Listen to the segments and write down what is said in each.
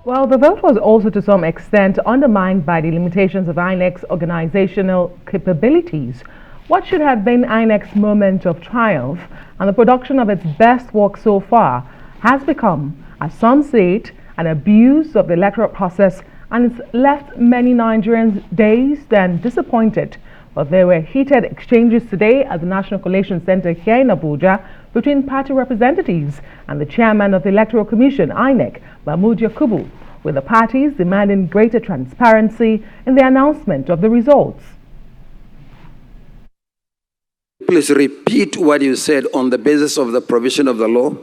Well, the vote was also to some extent undermined by the limitations of INEC's organizational capabilities. What should have been INEC's moment of triumph and the production of its best work so far has become, as some say it, an abuse of the electoral process, and it's left many Nigerians dazed and disappointed. But there were heated exchanges today at the National Collation Center here in Abuja between party representatives and the chairman of the Electoral Commission, INEC, Mahmoud Yakubu, with the parties demanding greater transparency in the announcement of the results. Please repeat what you said on the basis of the provision of the law.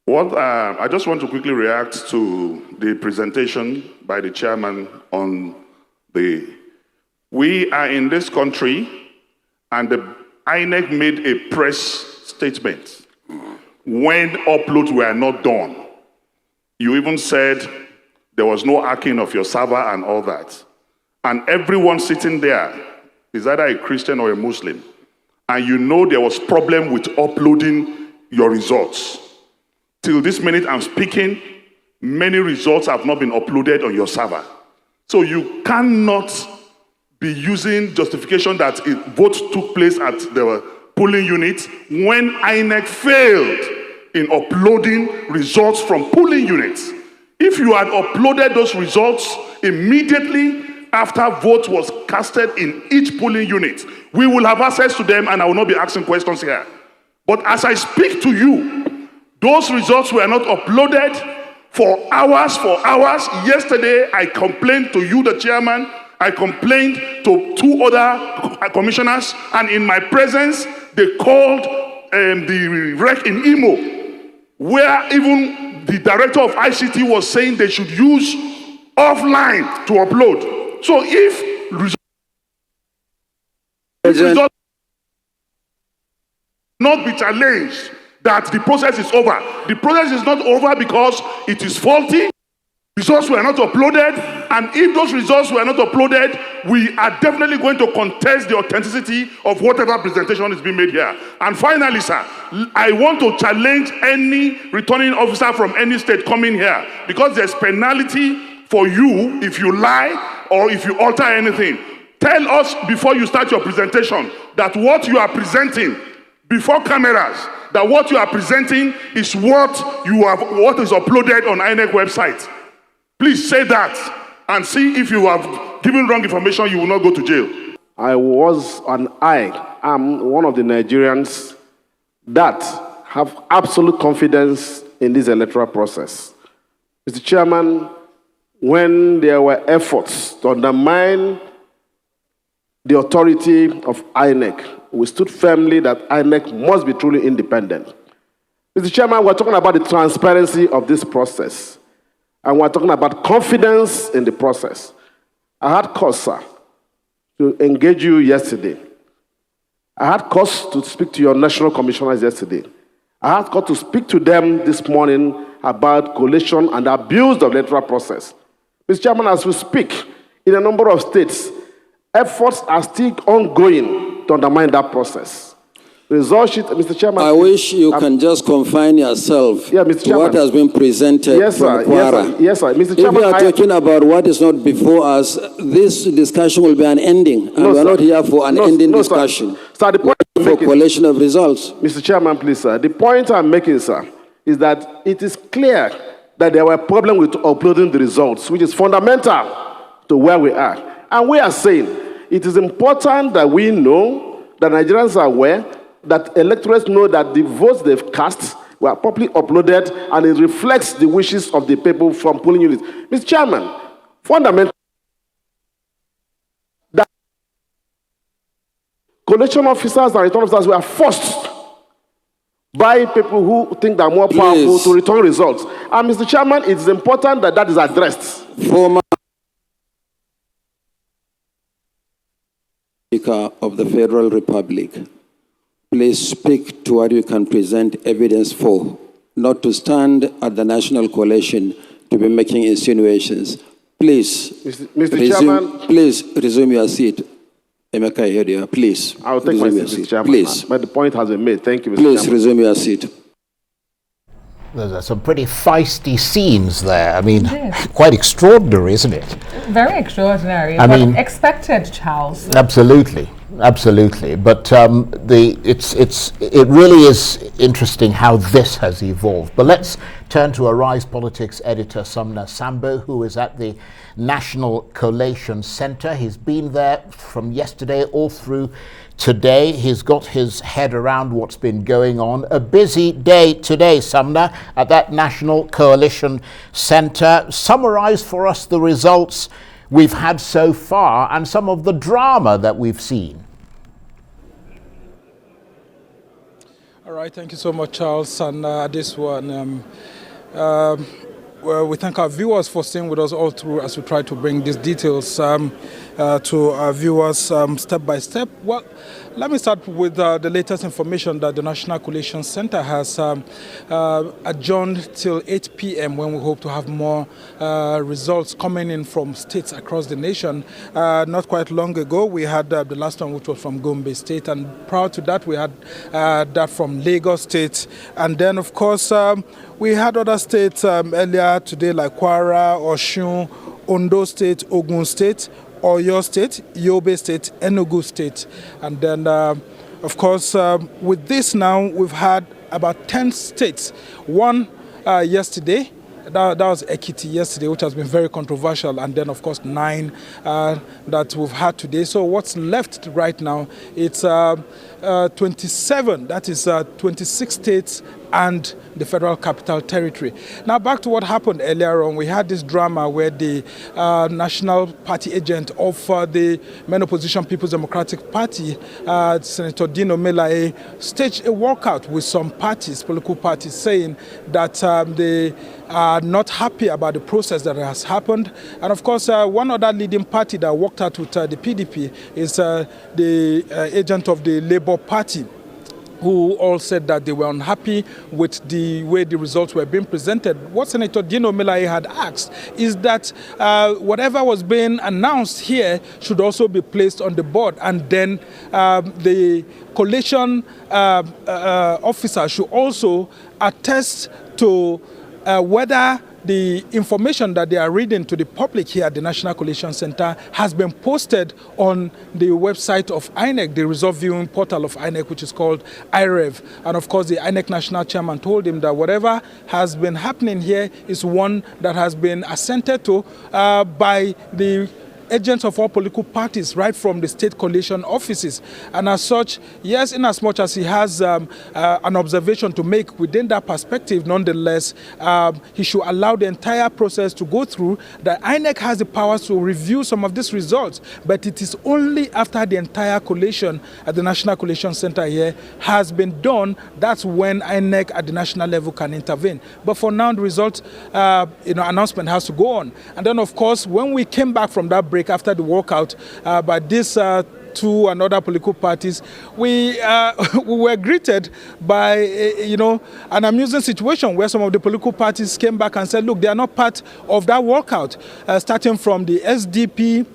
Well, I just want to quickly react to the presentation by the chairman on we are in this country, and the INEC made a press statement when uploads were not done. You even said there was no hacking of your server and all that. And everyone sitting there is either a Christian or a Muslim. And you know there was problem with uploading your results. Till this minute I'm speaking, many results have not been uploaded on your server. So you cannot be using justification that votes took place at the polling unit when INEC failed in uploading results from polling units. If you had uploaded those results immediately after vote was casted in each polling unit, we will have access to them and I will not be asking questions here. But as I speak to you, those results were not uploaded for hours. Yesterday, I complained to you, the chairman. I complained to 2 other commissioners, and in my presence, they called the rec in Imo, where even the director of ICT was saying they should use offline to upload. So if results not be challenged, that the process is over. The process is not over because it is faulty. Results were not uploaded, and if those results were not uploaded, we are definitely going to contest the authenticity of whatever presentation is being made here. And finally, sir, I want to challenge any returning officer from any state coming here, because there's penalty for you if you lie or if you alter anything. Tell us before you start your presentation that what you are presenting before cameras, that what you are presenting is what is uploaded on INEC website. Please say that and see if you have given wrong information, you will not go to jail. I am one of the Nigerians that have absolute confidence in this electoral process. Mr. Chairman, when there were efforts to undermine the authority of INEC, we stood firmly that INEC must be truly independent. Mr. Chairman, we're talking about the transparency of this process. And we're talking about confidence in the process. I had cause, sir, to engage you yesterday. I had cause to speak to your national commissioners yesterday. I had cause to speak to them this morning about collation and abuse of the electoral process. Mr. Chairman, as we speak, in a number of states, efforts are still ongoing to undermine that process. Result sheet, Mr. Chairman. I wish you can just confine yourself to what has been presented from Kwara. Yes, sir. Mr. Chairman, if you are talking about what is not before us, this discussion will be unending, and we are not here for an ending discussion. Sir, the point for collation of results. Mr. Chairman, please, sir. The point I'm making, sir, is that it is clear that there were problems with uploading the results, which is fundamental to where we are. And we are saying it is important that we know, that Nigerians are aware, that electors know that the votes they've cast were properly uploaded and it reflects the wishes of the people from polling units. Mr. Chairman, fundamentally, that collation officers and return officers were forced by people who think they're more powerful to return results. And Mr. Chairman, it is important that that is addressed. Former Speaker of the Federal Republic, please speak to what you can present evidence for, not to stand at the National Coalition to be making insinuations. Please, Mr. Chairman, please resume your seat. Emeka Ihedioha, please. I'll take my seat, Mr. Chairman. Please. But the point has been made. Thank you, Mr. Please Chairman. resume your seat. There's some pretty feisty scenes there. I mean, Yes. quite extraordinary, isn't it? Very extraordinary, I but mean- expected, Charles. Absolutely, absolutely. But it really is interesting how this has evolved. But let's turn to Arise Politics editor Sumner Sambo, who is at the National Collation Center. He's been there from yesterday all through today. He's got his head around what's been going on. A busy day today, Sumner, at that National Coalition Center. Summarize for us the results we've had so far and some of the drama that we've seen. All right, thank you so much, Charles. And this one, well, we thank our viewers for staying with us all through as we try to bring these details to our viewers step by step. Well, let me start with the latest information that the National Collation Center has adjourned till 8 p.m. when we hope to have more results coming in from states across the nation. Not quite long ago, we had the last one, which was from Gombe State, and prior to that, we had that from Lagos State. And then, of course, we had other states earlier today, like Kwara, Osun, Ondo State, Ogun State, Oyo State, Yobe State, Enugu State. And then, of course, with this now, we've had about 10 states. One yesterday, that was Ekiti yesterday, which has been very controversial. And then, of course, 9 that we've had today. So what's left right now, it's 27, that is 26 states and the Federal Capital Territory. Now back to what happened earlier on. We had this drama where the national party agent of the main opposition People's Democratic Party, Senator Dino Melaye, staged a walkout with some parties, political parties, saying that they are not happy about the process that has happened. And of course, one other leading party that walked out with the PDP is the agent of the Labour Party, who all said that they were unhappy with the way the results were being presented. What Senator Dino Melaye had asked is that whatever was being announced here should also be placed on the board, and then the collation officer should also attest to whether the information that they are reading to the public here at the National Collation Center has been posted on the website of INEC, the result viewing portal of INEC, which is called IREV. And of course, the INEC national chairman told him that whatever has been happening here is one that has been assented to by the agents of all political parties, right from the state coalition offices. And as such, yes, in as much as he has an observation to make within that perspective, nonetheless, he should allow the entire process to go through. The INEC has the powers to review some of these results, but it is only after the entire collation at the National Collation Center here has been done, that's when INEC at the national level can intervene. But for now, the result announcement has to go on. And then, of course, when we came back from that break after the walkout by these two and other political parties, we were greeted by an amusing situation where some of the political parties came back and said, look, they are not part of that walkout, starting from the SDP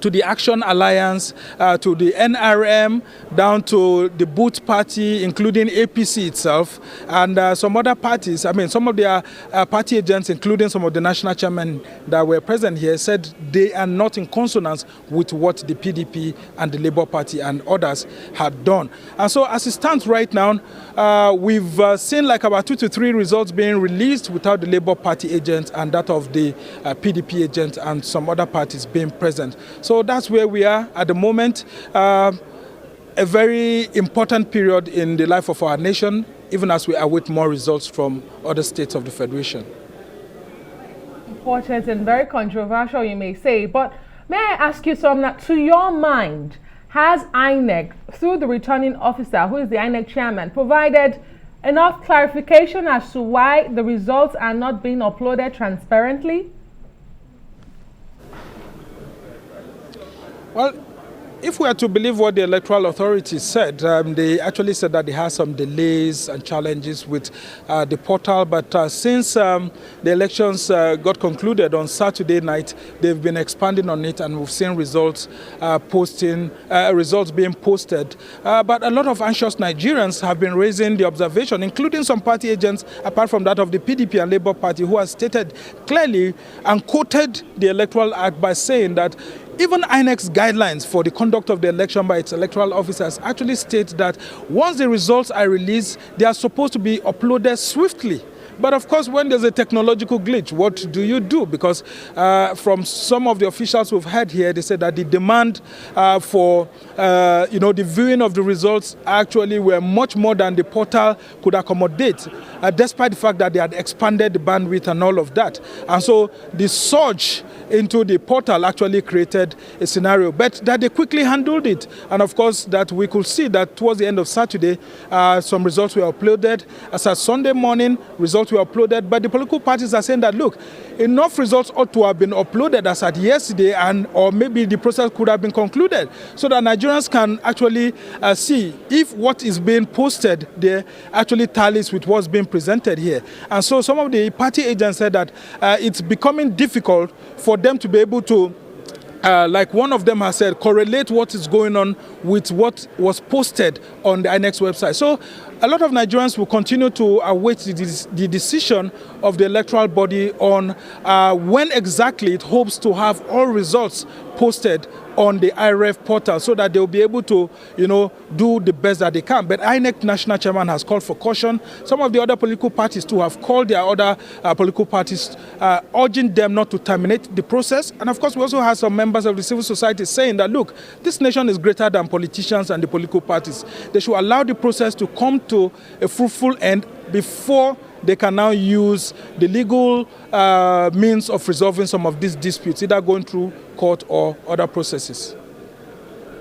to the Action Alliance, to the NRM, down to the Boot Party, including APC itself, and some other parties. I mean, some of their party agents, including some of the national chairmen that were present here, said they are not in consonance with what the PDP and the Labour Party and others had done. And so as it stands right now, we've seen like about 2 to 3 results being released without the Labour Party agents and that of the PDP agent and some other parties being present. So that's where we are at the moment. A very important period in the life of our nation, even as we await more results from other states of the Federation. Important and very controversial, you may say, but may I ask you something that, to your mind, has INEC, through the returning officer, who is the INEC chairman, provided enough clarification as to why the results are not being uploaded transparently? Well, if we are to believe what the Electoral Authority said, they actually said that they had some delays and challenges with the portal. But since the elections got concluded on Saturday night, they've been expanding on it, and we've seen results being posted. But a lot of anxious Nigerians have been raising the observation, including some party agents, apart from that of the PDP and Labour Party, who has stated clearly and quoted the Electoral Act by saying that even INEC's guidelines for the conduct of the election by its electoral officers actually state that once the results are released, they are supposed to be uploaded swiftly. But of course, when there's a technological glitch, what do you do? Because from some of the officials we've heard here, they said that the demand for the viewing of the results actually were much more than the portal could accommodate, despite the fact that they had expanded the bandwidth and all of that. And so the surge into the portal actually created a scenario, but that they quickly handled it. And of course, that we could see that towards the end of Saturday, some results were uploaded. As of Sunday morning, results were uploaded, but the political parties are saying that, look, enough results ought to have been uploaded as at yesterday, or maybe the process could have been concluded, so that Nigerians can actually see if what is being posted there actually tallies with what's being presented here. And so some of the party agents said that it's becoming difficult for them to be able to, like one of them has said, correlate what is going on with what was posted on the INEC website. So a lot of Nigerians will continue to await the decision of the electoral body on when exactly it hopes to have all results posted on the IREF portal, so that they'll be able to, do the best that they can. But INEC national chairman has called for caution. Some of the other political parties too have called their other political parties, urging them not to terminate the process. And of course, we also have some members of the civil society saying that, look, this nation is greater than politicians and the political parties. They should allow the process to come to a fruitful end before they can now use the legal means of resolving some of these disputes, either going through court or other processes.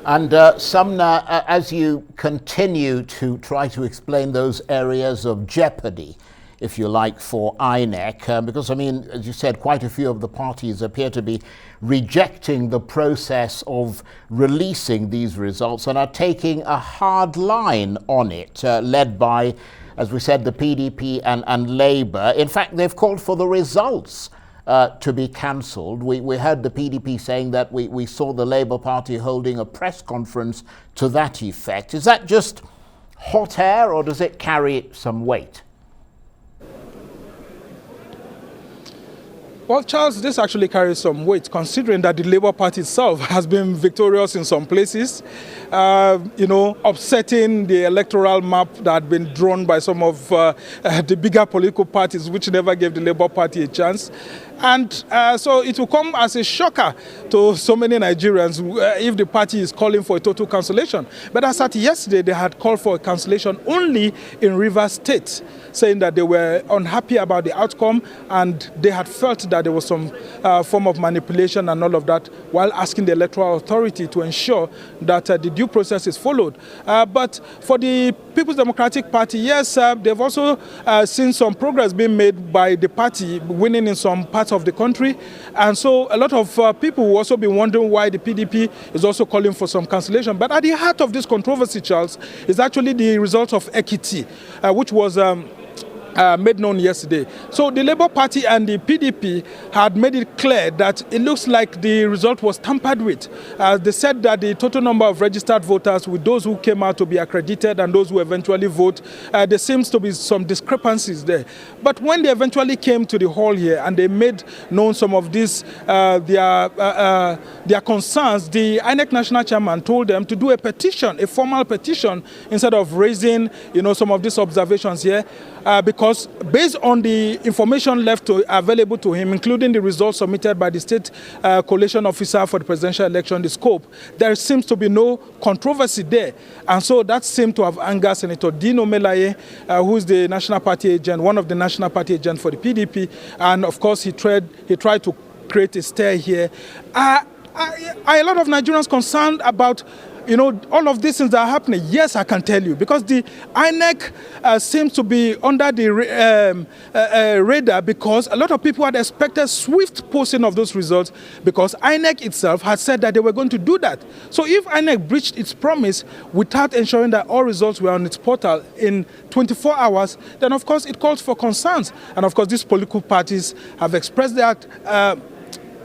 And Sumner, as you continue to try to explain those areas of jeopardy, if you like, for INEC, because, I mean, as you said, quite a few of the parties appear to be rejecting the process of releasing these results and are taking a hard line on it, led by, as we said, the PDP and Labour. In fact, they've called for the results to be cancelled. We heard the PDP saying that we saw the Labour Party holding a press conference to that effect. Is that just hot air, or does it carry some weight? Well, Charles, this actually carries some weight, considering that the Labour Party itself has been victorious in some places, upsetting the electoral map that had been drawn by some of the bigger political parties, which never gave the Labour Party a chance. And so it will come as a shocker to so many Nigerians if the party is calling for a total cancellation. But as at yesterday, they had called for a cancellation only in Rivers State, saying that they were unhappy about the outcome and they had felt that there was some form of manipulation and all of that, while asking the Electoral Authority to ensure that the due process is followed. But for the People's Democratic Party, yes, they've also seen some progress being made by the party, winning in some parts of the country. And so a lot of people will also be wondering why the PDP is also calling for some cancellation. But at the heart of this controversy, Charles, is actually the result of Ekiti, which was made known yesterday. So the Labour Party and the PDP had made it clear that it looks like the result was tampered with. They said that the total number of registered voters, with those who came out to be accredited and those who eventually vote, there seems to be some discrepancies there. But when they eventually came to the hall here and they made known some of these, their concerns, the INEC national chairman told them to do a petition, a formal petition, instead of raising, some of these observations here, because based on the information available to him, including the results submitted by the state collation officer for the presidential election, the scope, there seems to be no controversy there. And so that seemed to have angered Senator Dino Melaye, who is the national party agent, one of the national party agents for the PDP. And of course, he tried to create a stir here. A lot of Nigerians concerned about all of these things that are happening. Yes, I can tell you, because the INEC seems to be under the radar, because a lot of people had expected swift posting of those results, because INEC itself had said that they were going to do that. So if INEC breached its promise without ensuring that all results were on its portal in 24 hours, then of course it calls for concerns. And of course these political parties have expressed that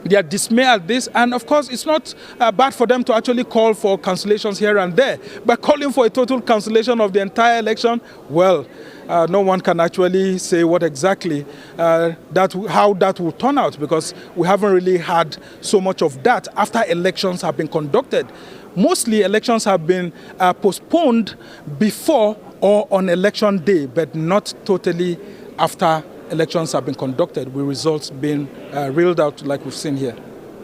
they are dismay at this, and of course it's not bad for them to actually call for cancellations here and there. But calling for a total cancellation of the entire election, well, no one can actually say what exactly how that will turn out, because we haven't really had so much of that after elections have been conducted. Mostly elections have been postponed before or on election day, but not totally after elections have been conducted, with results being reeled out like we've seen here.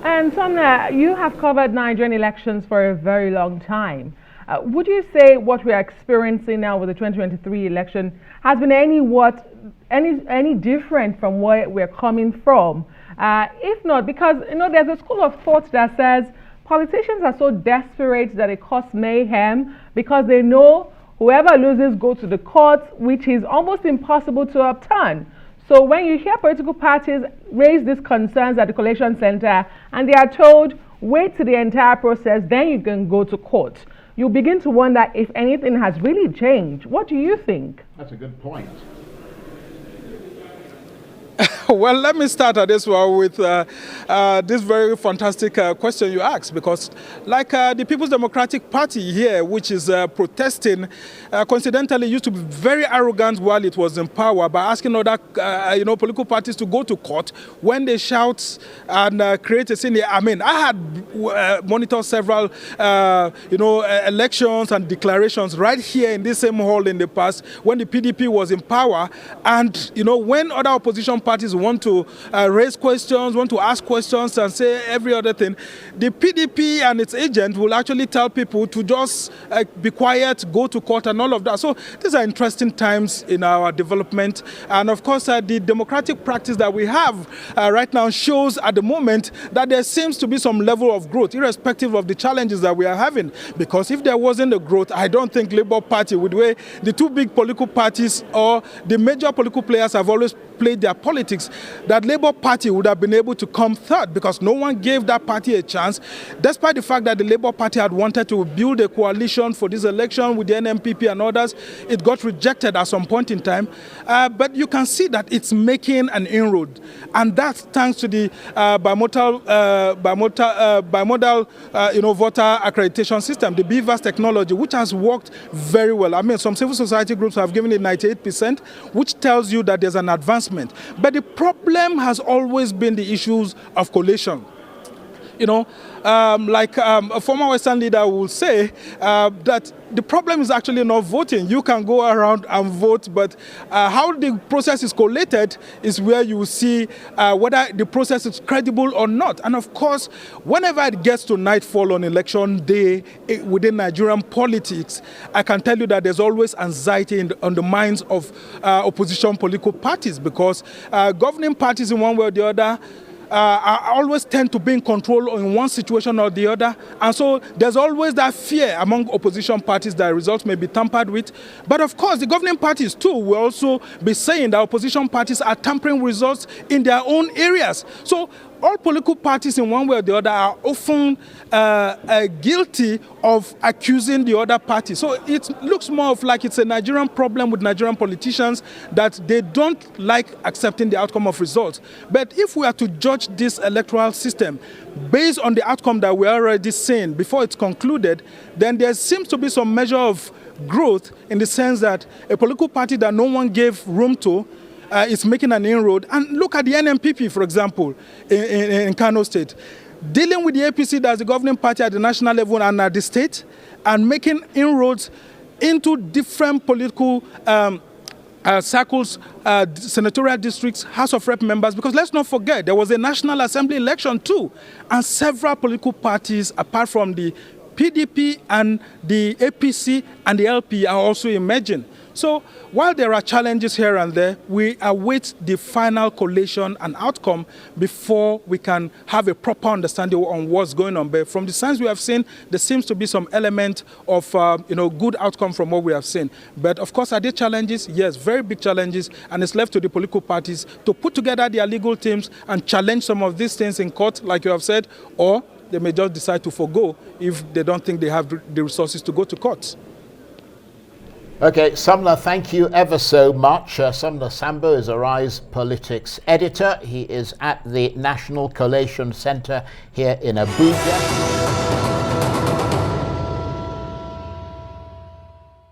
And Sumner, you have covered Nigerian elections for a very long time. Would you say what we are experiencing now with the 2023 election has been any different from where we're coming from? If not, because there's a school of thought that says politicians are so desperate that it causes mayhem because they know whoever loses goes to the courts, which is almost impossible to obtain. So when you hear political parties raise these concerns at the collation center and they are told, wait till the entire process, then you can go to court, you begin to wonder if anything has really changed. What do you think? That's a good point. Well, let me start at this one with this very fantastic question you asked, because like the People's Democratic Party here, which is protesting, coincidentally used to be very arrogant while it was in power by asking other political parties to go to court when they shout and create a scene. I mean, I had monitored several elections and declarations right here in this same hall in the past when the PDP was in power, and when other opposition parties want to raise questions, want to ask questions and say every other thing, the PDP and its agent will actually tell people to just be quiet, go to court and all of that. So these are interesting times in our development. And of course, the democratic practice that we have right now shows at the moment that there seems to be some level of growth, irrespective of the challenges that we are having. Because if there wasn't a growth, I don't think Labour Party would weigh the two big political parties or the major political players have always played their politics, that Labour Party would have been able to come third, because no one gave that party a chance, despite the fact that the Labour Party had wanted to build a coalition for this election with the NMPP and others. It got rejected at some point in time, but you can see that it's making an inroad, and that's thanks to the bimodal voter accreditation system, the BVAS technology, which has worked very well. I mean, some civil society groups have given it 98%, which tells you that there's an advancement. But the problem has always been the issues of collation. A former Western leader will say that the problem is actually not voting. You can go around and vote, but how the process is collated is where you see whether the process is credible or not. And of course, whenever it gets to nightfall on election day within Nigerian politics, I can tell you that there's always anxiety on the minds of opposition political parties, because governing parties in one way or the other always tend to be in control in one situation or the other. And so there's always that fear among opposition parties that results may be tampered with. But of course, the governing parties too will also be saying that opposition parties are tampering results in their own areas. So all political parties in one way or the other are often guilty of accusing the other party. So it looks more of like it's a Nigerian problem with Nigerian politicians, that they don't like accepting the outcome of results. But if we are to judge this electoral system based on the outcome that we're already seeing before it's concluded, then there seems to be some measure of growth, in the sense that a political party that no one gave room to is making an inroad. And look at the NMPP, for example, in Kano State, dealing with the APC, that's the governing party at the national level and at the state, and making inroads into different political circles, senatorial districts, House of Rep members, because let's not forget, there was a National Assembly election too, and several political parties, apart from the PDP and the APC and the LP are also emerging. So while there are challenges here and there, we await the final collation and outcome before we can have a proper understanding on what's going on. But from the signs we have seen, there seems to be some element of good outcome from what we have seen. But of course, are there challenges? Yes, very big challenges. And it's left to the political parties to put together their legal teams and challenge some of these things in court, like you have said, or they may just decide to forgo if they don't think they have the resources to go to court. Okay, Sumner, thank you ever so much. Sumner Sambo is Arise Politics editor. He is at the National Collation Center here in Abuja.